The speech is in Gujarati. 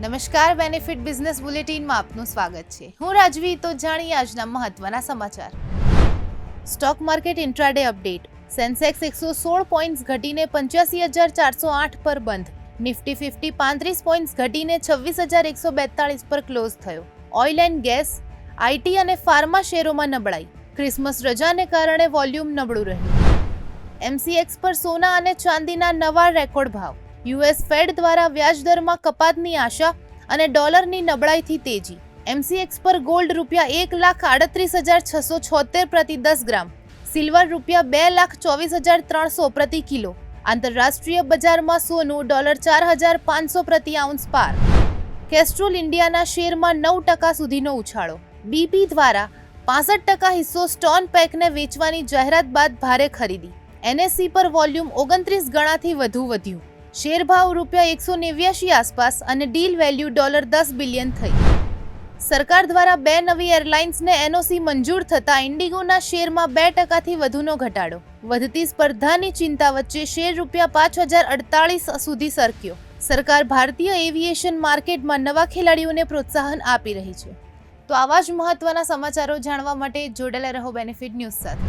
નમસ્કાર, બેનિફિટ બિઝનેસ બુલેટિનમાં આપનું સ્વાગત છે. હું રાજવી. તો જાણીએ આજના મહત્વના સમાચાર. Stock market intraday update. Sensex 116 points ઘટીને 85,408 પર બંધ. નિફ્ટી 50 35 પોઈન્ટ્સ ઘટીને 26,142 પર ક્લોઝ થયો. ઓઇલ એન્ડ ગેસ, આઈટી અને ફાર્મા શેરોમાં નબળાઈ. ક્રિસમસ રજાને કારણે વોલ્યુમ નબળું રહ્યું. એમસીએક્સ પર સોના અને ચાંદીના નવા રેકોર્ડ ભાવ. યુએસ ફેડ દ્વારા વ્યાજદરમાં કપાતની આશા અને ડોલરની નબળાઈથી તેજી. એમસીએક્સ પર ગોલ્ડ ₹1,38,676 પ્રતિ 10 ગ્રામ, સિલ્વર ₹2,24,300 પ્રતિ કિલો. આંતરરાષ્ટ્રીય બજારમાં સોનું $4,500 પ્રતિ આઉન્સ પાર. કેસ્ટ્રોલ ઇન્ડિયાના શેરમાં 9% સુધીનો ઉછાળો. બીપી દ્વારા 65% હિસ્સો સ્ટોન પેકને વેચવાની જાહેરાત બાદ ભારે ખરીદી. એનએસસી પર વોલ્યુમ 29 ગણાથી વધુ વધ્યું. શેર ભાવ ₹189 આસપાસ અને ડીલ વેલ્યુ $10 બિલિયન થઈ. સરકાર દ્વારા 2 નવી એરલાઇન્સને એનઓસી મંજૂર થતાં ઇન્ડિગોના શેરમાં 2%થી વધુનો ઘટાડો. વધતી સ્પર્ધાની ચિંતા વચ્ચે શેર ₹5,048 સુધી સરક્યો. સરકાર ભારતીય એવિએશન માર્કેટમાં નવા ખેલાડીઓને પ્રોત્સાહન આપી રહી છે. તો આવા જ મહત્વના સમાચારો જાણવા માટે જોડાયેલા રહો બેનિફિટ ન્યૂઝ સાથે.